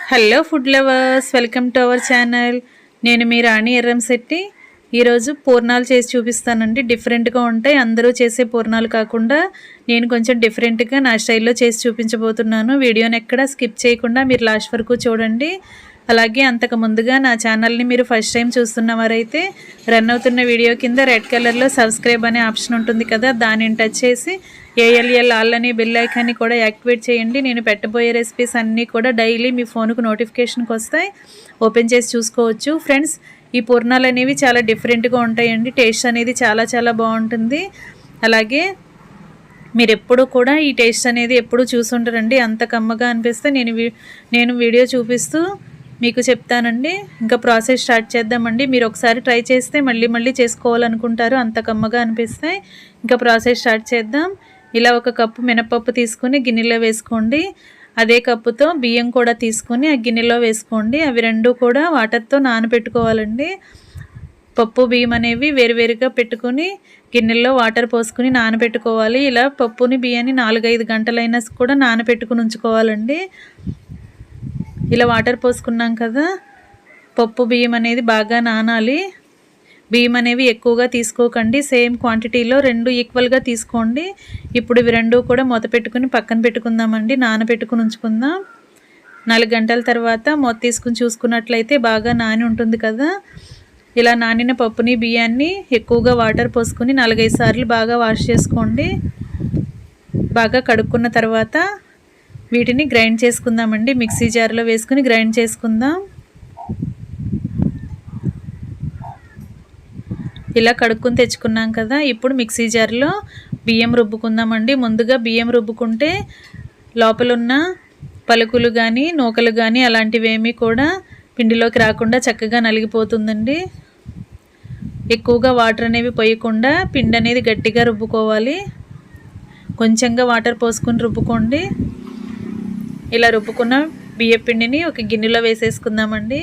Hello food lovers, welcome to our channel. నేను మీ రాణి ఎర్రంశెట్టి. ఈరోజు పూర్ణాలు చేసి చూపిస్తానండి. డిఫరెంట్గా ఉంటాయి. అందరూ చేసే పూర్ణాలు కాకుండా నేను కొంచెం డిఫరెంట్గా నా స్టైల్లో చేసి చూపించబోతున్నాను. వీడియోని ఎక్కడ స్కిప్ చేయకుండా మీరు లాస్ట్ వరకు చూడండి. అలాగే అంతకు ముందుగా నా ఛానల్ని మీరు ఫస్ట్ టైం చూస్తున్నవారైతే రన్ అవుతున్న వీడియో కింద రెడ్ కలర్లో సబ్స్క్రైబ్ అనే ఆప్షన్ ఉంటుంది కదా, దానిని టచ్ చేసి ఏఎల్ఎల్ ఆల్ అనే బెల్ ఐకాన్ని కూడా యాక్టివేట్ చేయండి. నేను పెట్టబోయే రెసిపీస్ అన్నీ కూడా డైలీ మీ ఫోన్కు నోటిఫికేషన్కి వస్తాయి. ఓపెన్ చేసి చూసుకోవచ్చు. ఫ్రెండ్స్, ఈ పూర్ణాలు అనేవి చాలా డిఫరెంట్గా ఉంటాయండి. టేస్ట్ అనేది చాలా చాలా బాగుంటుంది. అలాగే మీరు ఎప్పుడు కూడా ఈ టేస్ట్ అనేది ఎప్పుడు చూసుంటారండి. అంత కమ్మగా అనిపిస్తే నేను వీడియో చూపిస్తూ మీకు చెప్తానండి. ఇంకా ప్రాసెస్ స్టార్ట్ చేద్దామండి. మీరు ఒకసారి ట్రై చేస్తే మళ్ళీ మళ్ళీ చేసుకోవాలనుకుంటారు, అంత కమ్మగా అనిపిస్తాయి. ఇంకా ప్రాసెస్ స్టార్ట్ చేద్దాం. ఇలా ఒక కప్పు మినపప్పు తీసుకుని గిన్నెలో వేసుకోండి. అదే కప్పుతో బియ్యం కూడా తీసుకొని ఆ గిన్నెలో వేసుకోండి. అవి రెండు కూడా వాటర్తో నానబెట్టుకోవాలండి. పప్పు బియ్యం అనేవి వేరువేరుగా పెట్టుకుని గిన్నెల్లో వాటర్ పోసుకుని నానబెట్టుకోవాలి. ఇలా పప్పుని బియ్యాన్ని 4-5 గంటలైనా కూడా నానబెట్టుకుని ఉంచుకోవాలండి. ఇలా వాటర్ పోసుకున్నాం కదా, పప్పు బియ్యం అనేది బాగా నానాలి. బియ్యం అనేవి ఎక్కువగా తీసుకోకండి, సేమ్ క్వాంటిటీలో 2 ఈక్వల్గా తీసుకోండి. ఇప్పుడు ఇవి 2 కూడా మూత పెట్టుకుని పక్కన పెట్టుకుందామండి. నానబెట్టుకుని ఉంచుకుందాం. 4 గంటల తర్వాత మూత తీసుకుని చూసుకున్నట్లయితే బాగా నాని ఉంటుంది కదా. ఇలా నానిన పప్పుని బియ్యాన్ని ఎక్కువగా వాటర్ పోసుకుని 4-5 సార్లు బాగా వాష్ చేసుకోండి. బాగా కడుక్కున్న తర్వాత వీటిని గ్రైండ్ చేసుకుందామండి. మిక్సీ జార్లో వేసుకుని గ్రైండ్ చేసుకుందాం. ఇలా కడుక్కుని తెచ్చుకున్నాం కదా, ఇప్పుడు మిక్సీ జార్లో బియ్యం రుబ్బుకుందామండి. ముందుగా బియ్యం రుబ్బుకుంటే లోపలున్న పలుకులు కానీ నూకలు కానీ అలాంటివి ఏమీ కూడా పిండిలోకి రాకుండా చక్కగా నలిగిపోతుందండి. ఎక్కువగా వాటర్ అనేవి పోయకుండా పిండి అనేది గట్టిగా రుబ్బుకోవాలి. కొంచెంగా వాటర్ పోసుకొని రుబ్బుకోండి. ఇలా రుబ్బుకున్న బియ్య పిండిని ఒక గిన్నెలో వేసేసుకుందామండి.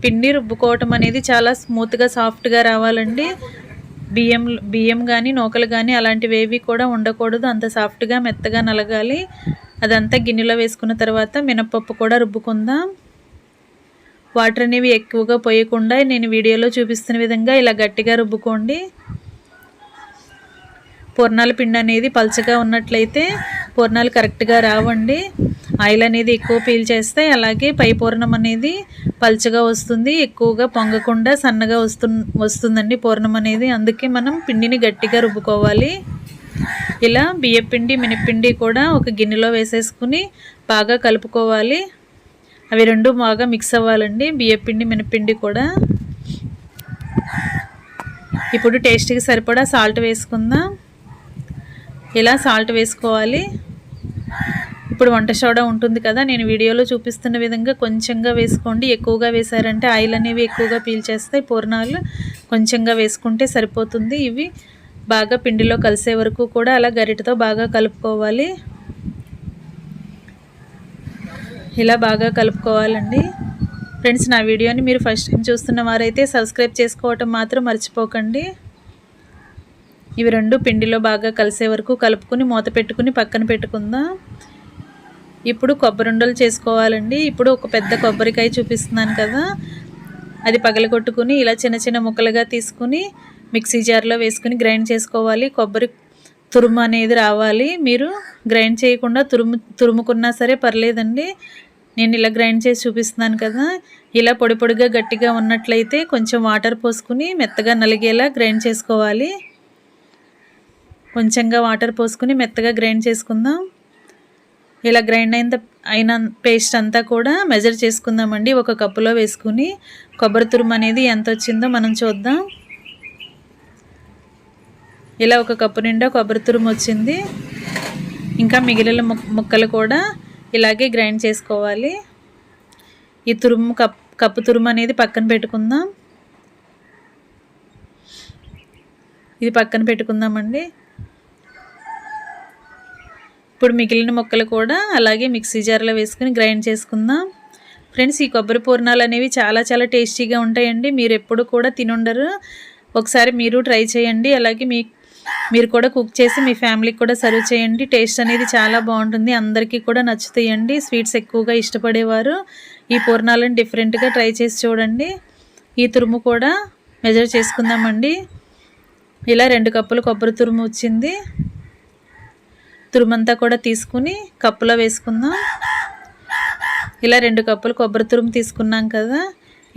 పిండి రుబ్బుకోవటం అనేది చాలా స్మూత్గా సాఫ్ట్గా రావాలండి. బియ్యం కానీ నూకలు కానీ అలాంటివి ఏవి కూడా ఉండకూడదు. అంత సాఫ్ట్గా మెత్తగా నలగాలి. అదంతా గిన్నెలో వేసుకున్న తర్వాత మినపప్పు కూడా రుబ్బుకుందాం. వాటర్ అనేవి ఎక్కువగా పోయకుండా నేను వీడియోలో చూపిస్తున్న విధంగా ఇలా గట్టిగా రుబ్బుకోండి. పూర్ణాల పిండి అనేది పల్చగా ఉన్నట్లయితే పూర్ణాలు కరెక్ట్గా రావండి. ఆయిల్ అనేది ఎక్కువ పీల్చేస్తాయి. అలాగే పై పూర్ణం అనేది పల్చగా వస్తుంది, ఎక్కువగా పొంగకుండా సన్నగా వస్తుందండి పూర్ణం అనేది. అందుకే మనం పిండిని గట్టిగా రుబ్బుకోవాలి. ఇలా బియ్యపిండి మినపిండి కూడా ఒక గిన్నెలో వేసేసుకుని బాగా కలుపుకోవాలి. అవి రెండు బాగా మిక్స్ అవ్వాలండి, బియ్యపిండి మినపిండి కూడా. ఇప్పుడు టేస్ట్కి సరిపడా సాల్ట్ వేసుకుందాం. ఇలా సాల్ట్ వేసుకోవాలి. ఇప్పుడు వంట సోడా ఉంటుంది కదా, నేను వీడియోలో చూపిస్తున్న విధంగా కొంచెంగా వేసుకోండి. ఎక్కువగా వేసారంటే ఆయిల్ అనేవి ఎక్కువగా పీల్చేస్తాయి. పూర్ణాలు కొంచెంగా వేసుకుంటే సరిపోతుంది. ఇవి బాగా పిండిలో కలిసే వరకు కూడా అలా గరిటెతో బాగా కలుపుకోవాలి. ఇలా బాగా కలుపుకోవాలండి. ఫ్రెండ్స్, నా వీడియోని మీరు ఫస్ట్ టైం చూస్తున్న వారైతే సబ్స్క్రైబ్ చేసుకోవటం మాత్రం మర్చిపోకండి. ఇవి రెండు పిండిలో బాగా కలిసే వరకు కలుపుకొని మూత పెట్టుకుని పక్కన పెట్టుకుందాం. ఇప్పుడు కొబ్బరుండలు చేసుకోవాలండి. ఇప్పుడు ఒక పెద్ద కొబ్బరికాయ చూపిస్తున్నాను కదా, అది పగలగొట్టుకుని ఇలా చిన్న చిన్న ముక్కలుగా తీసుకుని మిక్సీ జార్లో వేసుకుని గ్రైండ్ చేసుకోవాలి. కొబ్బరి తురుము అనేది రావాలి. మీరు గ్రైండ్ చేయకుండా తురుముకున్నా సరే పర్లేదండి. నేను ఇలా గ్రైండ్ చేసి చూపిస్తున్నాను కదా, ఇలా పొడి పొడిగా గట్టిగా ఉన్నట్లయితే కొంచెం వాటర్ పోసుకుని మెత్తగా నలిగేలా గ్రైండ్ చేసుకోవాలి. కొంచెంగా వాటర్ పోసుకుని మెత్తగా గ్రైండ్ చేసుకుందాం. ఇలా గ్రైండ్ అయిన పేస్ట్ అంతా కూడా మెజర్ చేసుకుందామండి. ఒక కప్పులో వేసుకుని కొబ్బరి తురుము అనేది ఎంత వచ్చిందో మనం చూద్దాం. ఇలా ఒక కప్పు నిండా కొబ్బరి తురుము వచ్చింది. ఇంకా మిగిలిన ముక్కలు కూడా ఇలాగే గ్రైండ్ చేసుకోవాలి. ఈ కప్పు తురుము అనేది పక్కన పెట్టుకుందాం. ఇది పక్కన పెట్టుకుందామండి. ఇప్పుడు మిగిలిన ముక్కలు కూడా అలాగే మిక్సీ జార్లో వేసుకుని గ్రైండ్ చేసుకుందాం. ఫ్రెండ్స్, ఈ కొబ్బరి పూర్ణాలు అనేవి చాలా చాలా టేస్టీగా ఉంటాయండి. మీరు ఎప్పుడు కూడా తినుండరు. ఒకసారి మీరు ట్రై చేయండి. అలాగే మీరు కూడా కుక్ చేసి మీ ఫ్యామిలీకి కూడా సర్వ్ చేయండి. టేస్ట్ అనేది చాలా బాగుంటుంది, అందరికీ కూడా నచ్చుతాయండి. స్వీట్స్ ఎక్కువగా ఇష్టపడేవారు ఈ పూర్ణాలను డిఫరెంట్గా ట్రై చేసి చూడండి. ఈ తురుము కూడా మెజర్ చేసుకుందామండి. ఇలా 2 కప్పులు కొబ్బరి తురుము వచ్చింది. తురుమంతా కూడా తీసుకుని కప్పులో వేసుకుందాం. ఇలా 2 కప్పులు కొబ్బరి తురుము తీసుకున్నాం కదా.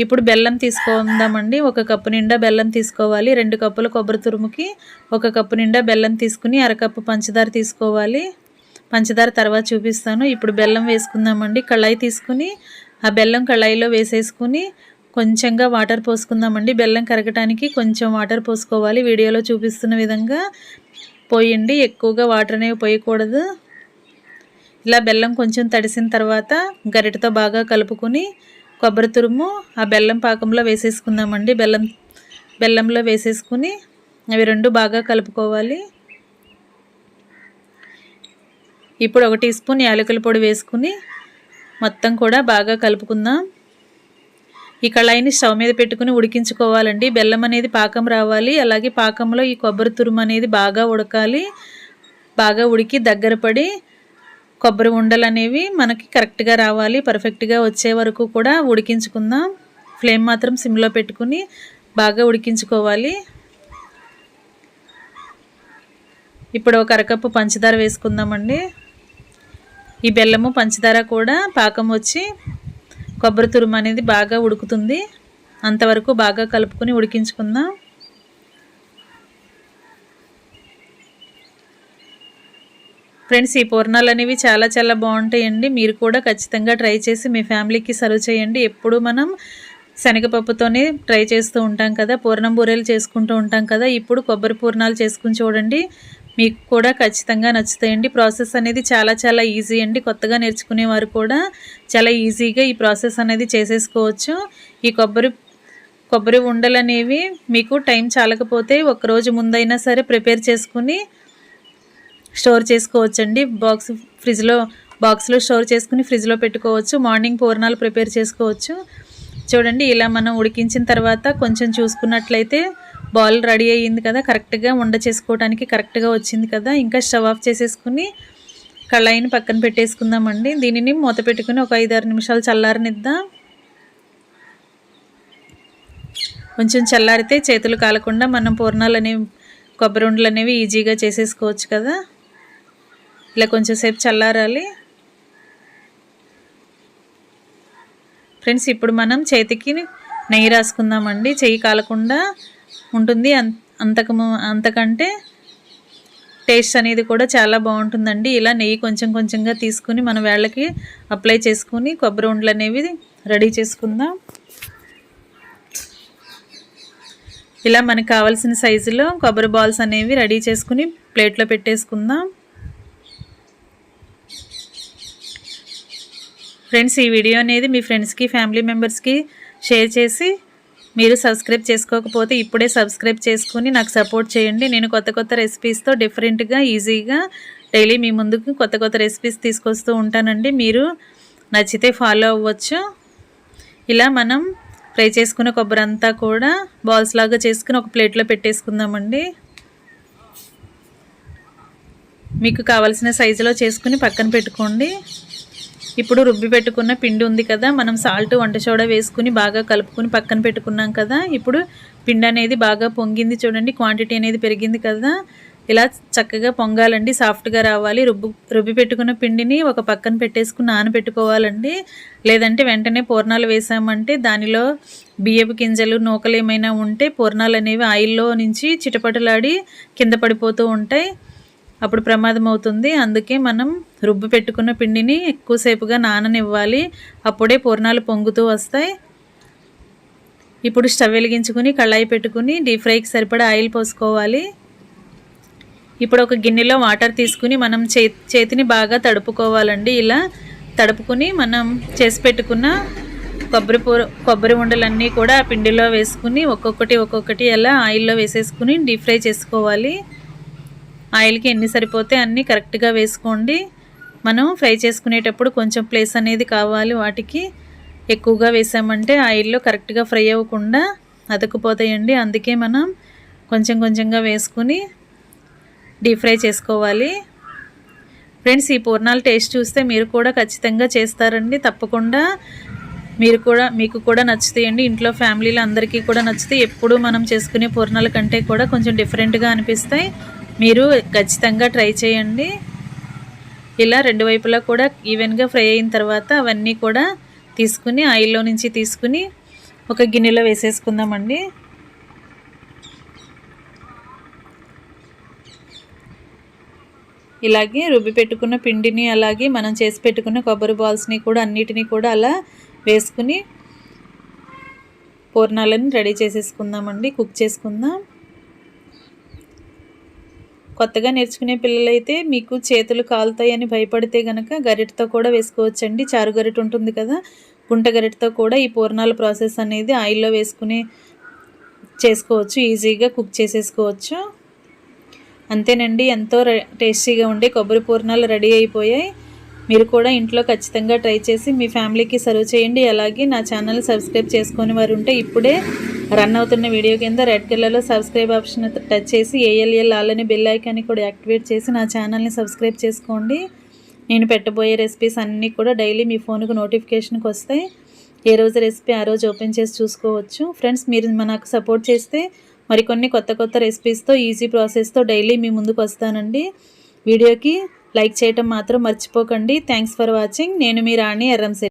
ఇప్పుడు బెల్లం తీసుకుందామండి. 1 కప్పు నిండా బెల్లం తీసుకోవాలి. 2 కప్పుల కొబ్బరి తురుముకి 1 కప్పు నిండా బెల్లం తీసుకుని అరకప్పు పంచదార తీసుకోవాలి. పంచదార తర్వాత చూపిస్తాను. ఇప్పుడు బెల్లం వేసుకుందామండి. కళాయి తీసుకుని ఆ బెల్లం కళాయిలో వేసేసుకుని కొంచెంగా వాటర్ పోసుకుందామండి. బెల్లం కరగటానికి కొంచెం వాటర్ పోసుకోవాలి. వీడియోలో చూపిస్తున్న విధంగా పోయండి, ఎక్కువగా వాటర్ అనేవి పోయకూడదు. ఇలా బెల్లం కొంచెం తడిసిన తర్వాత గరిటెతో బాగా కలుపుకొని కొబ్బరి తురుము ఆ బెల్లం పాకంలో వేసేసుకుందామండి. బెల్లంలో వేసేసుకుని అవి 2 బాగా కలుపుకోవాలి. ఇప్పుడు 1 టీ స్పూన్ యాలకుల పొడి వేసుకుని మొత్తం కూడా బాగా కలుపుకుందాం. ఈ కళాయిని స్టవ్ మీద పెట్టుకుని ఉడికించుకోవాలండి. బెల్లం అనేది పాకం రావాలి, అలాగే పాకంలో ఈ కొబ్బరి తురుము అనేది బాగా ఉడకాలి. బాగా ఉడికి దగ్గర పడి కొబ్బరి ఉండలు అనేవి మనకి కరెక్ట్గా రావాలి. పర్ఫెక్ట్గా వచ్చే వరకు కూడా ఉడికించుకుందాం. ఫ్లేమ్ మాత్రం సిమ్లో పెట్టుకుని బాగా ఉడికించుకోవాలి. ఇప్పుడు 1 అరకప్పు పంచదార వేసుకుందామండి. ఈ బెల్లము పంచదార కూడా పాకం వచ్చి కొబ్బరి తురుము అనేది బాగా ఉడుకుతుంది. అంతవరకు బాగా కలుపుకొని ఉడికించుకుందాం. ఫ్రెండ్స్, ఈ పూర్ణాలు అనేవి చాలా చాలా బాగుంటాయండి. మీరు కూడా ఖచ్చితంగా ట్రై చేసి మీ ఫ్యామిలీకి సర్వ్ చేయండి. ఎప్పుడు మనం శనగపప్పుతోనే ట్రై చేస్తూ ఉంటాం కదా, పూర్ణం బూరెలు చేసుకుంటూ ఉంటాం కదా. ఇప్పుడు కొబ్బరి పూర్ణాలు చేసుకుని చూడండి, మీకు కూడా ఖచ్చితంగా నచ్చుతాయండి. ప్రాసెస్ అనేది చాలా చాలా ఈజీ అండి. కొత్తగా నేర్చుకునేవారు కూడా చాలా ఈజీగా ఈ ప్రాసెస్ అనేది చేసేసుకోవచ్చు. ఈ కొబ్బరి ఉండలు అనేవి మీకు టైం చాలకపోతే ఒకరోజు ముందైనా సరే ప్రిపేర్ చేసుకుని స్టోర్ చేసుకోవచ్చండి. బాక్స్లో స్టోర్ చేసుకుని ఫ్రిడ్జ్లో పెట్టుకోవచ్చు. మార్నింగ్ పూర్ణాలు ప్రిపేర్ చేసుకోవచ్చు. చూడండి, ఇలా మనం ఉడికించిన తర్వాత కొంచెం చూసుకున్నట్లయితే బాల్ రెడీ అయ్యింది కదా, కరెక్ట్గా ఉండ చేసుకోవడానికి కరెక్ట్గా వచ్చింది కదా. ఇంకా స్టవ్ ఆఫ్ చేసేసుకుని కళాయిని పక్కన పెట్టేసుకుందామండి. దీనిని మూత పెట్టుకుని ఒక 5-6 నిమిషాలు చల్లారనిద్దాం. కొంచెం చల్లారితే చేతులు కాలకుండా మనం పూర్ణాలు అనేవి కొబ్బరి ఉండలు అనేవి ఈజీగా చేసేసుకోవచ్చు కదా. ఇలా కొంచెం సేపు చల్లారాలి. ఫ్రెండ్స్, ఇప్పుడు మనం చేతికి నెయ్యి రాసుకుందామండి. చెయ్యి కాలకుండా ఉంటుంది. అంతకంటే టేస్ట్ అనేది కూడా చాలా బాగుంటుందండి. ఇలా నెయ్యి కొంచెం కొంచెంగా తీసుకుని మన వేళ్ళకి అప్లై చేసుకుని కొబ్బరి ఉండలు అనేవి రెడీ చేసుకుందాం. ఇలా మనకు కావాల్సిన సైజులో కొబ్బరి బాల్స్ అనేవి రెడీ చేసుకుని ప్లేట్లో పెట్టేసుకుందాం. ఫ్రెండ్స్, ఈ వీడియో అనేది మీ ఫ్రెండ్స్కి ఫ్యామిలీ మెంబర్స్కి షేర్ చేసి మీరు సబ్స్క్రైబ్ చేసుకోకపోతే ఇప్పుడే సబ్స్క్రైబ్ చేసుకుని నాకు సపోర్ట్ చేయండి. నేను కొత్త కొత్త రెసిపీస్తో డిఫరెంట్గా ఈజీగా డైలీ మీ ముందుకు కొత్త కొత్త రెసిపీస్ తీసుకొస్తూ ఉంటానండి. మీరు నచ్చితే ఫాలో అవ్వచ్చు. ఇలా మనం ఫ్రై చేసుకున్న కొబ్బరి అంతా కూడా బాల్స్ లాగా చేసుకుని ఒక ప్లేట్లో పెట్టేసుకుందామండి. మీకు కావాల్సిన సైజులో చేసుకుని పక్కన పెట్టుకోండి. ఇప్పుడు రుబ్బి పెట్టుకున్న పిండి ఉంది కదా, మనం సాల్ట్ వంట సోడా వేసుకుని బాగా కలుపుకొని పక్కన పెట్టుకున్నాం కదా. ఇప్పుడు పిండి అనేది బాగా పొంగింది చూడండి, క్వాంటిటీ అనేది పెరిగింది కదా. ఇలా చక్కగా పొంగాలండి, సాఫ్ట్గా రావాలి. రుబ్బి పెట్టుకున్న పిండిని ఒక పక్కన పెట్టేసుకుని నానబెట్టుకోవాలండి. లేదంటే వెంటనే పూర్ణాలు వేసామంటే దానిలో బియ్యపు గింజలు నూకలు ఏమైనా ఉంటే పూర్ణాలు అనేవి ఆయిల్లో నుంచి చిటపటలాడి కింద పడిపోతూ ఉంటాయి, అప్పుడు ప్రమాదం అవుతుంది. అందుకే మనం రుబ్బు పెట్టుకున్న పిండిని ఎక్కువసేపుగా నాననివ్వాలి, అప్పుడే పూర్ణాలు పొంగుతూ వస్తాయి. ఇప్పుడు స్టవ్ వెలిగించుకుని కళాయి పెట్టుకుని డీప్ ఫ్రైకి సరిపడా ఆయిల్ పోసుకోవాలి. ఇప్పుడు ఒక గిన్నెలో వాటర్ తీసుకుని మనం చేతిని బాగా తడుపుకోవాలండి. ఇలా తడుపుకుని మనం చేసి పెట్టుకున్న కొబ్బరి ఉండలన్నీ కూడా ఆ పిండిలో వేసుకుని ఒక్కొక్కటి అలా ఆయిల్లో వేసేసుకుని డీప్ ఫ్రై చేసుకోవాలి. ఆయిల్కి ఎన్ని సరిపోతే అన్నీ కరెక్ట్గా వేసుకోండి. మనం ఫ్రై చేసుకునేటప్పుడు కొంచెం ప్లేస్ అనేది కావాలి, వాటికి ఎక్కువగా వేసామంటే ఆయిల్లో కరెక్ట్గా ఫ్రై అవ్వకుండా అతుక్కుపోతాయండి. అందుకే మనం కొంచెం కొంచెంగా వేసుకుని డీప్ ఫ్రై చేసుకోవాలి. ఫ్రెండ్స్, ఈ పూర్ణాలు టేస్ట్ చూస్తే మీరు కూడా ఖచ్చితంగా చేస్తారండి. తప్పకుండా మీకు కూడా నచ్చుతాయండి. ఇంట్లో ఫ్యామిలీలో అందరికీ కూడా నచ్చుతాయి. ఎప్పుడు మనం చేసుకునే పూర్ణాల కంటే కూడా కొంచెం డిఫరెంట్గా అనిపిస్తాయి. మీరు ఖచ్చితంగా ట్రై చేయండి. ఇలా రెండు వైపులా కూడా ఈవెన్గా ఫ్రై అయిన తర్వాత అవన్నీ కూడా తీసుకుని ఆయిల్లో నుంచి తీసుకుని ఒక గిన్నెలో వేసేసుకుందామండి. ఇలాగే రుబ్బి పెట్టుకున్న పిండిని అలాగే మనం చేసి పెట్టుకున్న కొబ్బరి బాల్స్ని కూడా అన్నిటినీ కూడా అలా వేసుకుని పూర్ణాలను రెడీ చేసేసుకుందామండి. కుక్ చేసుకుందాం. కొత్తగా నేర్చుకునే పిల్లలైతే మీకు చేతులు కాలుతాయని భయపడితే కనుక గరిటతో కూడా వేసుకోవచ్చండి. చారు గరిట ఉంటుంది కదా, గుంట గరిటతో కూడా ఈ పూర్ణాల ప్రాసెస్ అనేది ఆయిల్లో వేసుకుని చేసుకోవచ్చు. ఈజీగా కుక్ చేసేసుకోవచ్చు. అంతేనండి, ఎంతో టేస్టీగా ఉండే కొబ్బరి పూర్ణాలు రెడీ అయిపోయాయి. మీరు కూడా ఇంట్లో ఖచ్చితంగా ట్రై చేసి మీ ఫ్యామిలీకి సర్వ్ చేయండి. అలాగే నా ఛానల్ సబ్స్క్రైబ్ చేసుకునే వారు ఉంటే ఇప్పుడే రన్ అవుతున్న వీడియో కింద రెడ్ కలర్లో సబ్స్క్రైబ్ ఆప్షన్ టచ్ చేసి ALL ఆల్ అని బెల్ ఐకాన్ని కూడా యాక్టివేట్ చేసి నా ఛానల్ని సబ్స్క్రైబ్ చేసుకోండి. నేను పెట్టబోయే రెసిపీస్ అన్నీ కూడా డైలీ మీ ఫోన్కు నోటిఫికేషన్కి వస్తాయి. ఏ రోజు రెసిపీ ఆ రోజు ఓపెన్ చేసి చూసుకోవచ్చు. ఫ్రెండ్స్, మీరు నాకు సపోర్ట్ చేస్తే మరికొన్ని కొత్త రెసిపీస్తో ఈజీ ప్రాసెస్తో డైలీ మీ ముందుకు వస్తానండి. వీడియోకి లైక్ చేయటం మాత్రం మర్చిపోకండి. Thanks for watching. నేను మీ రాణి ఎర్రంశెట్టి.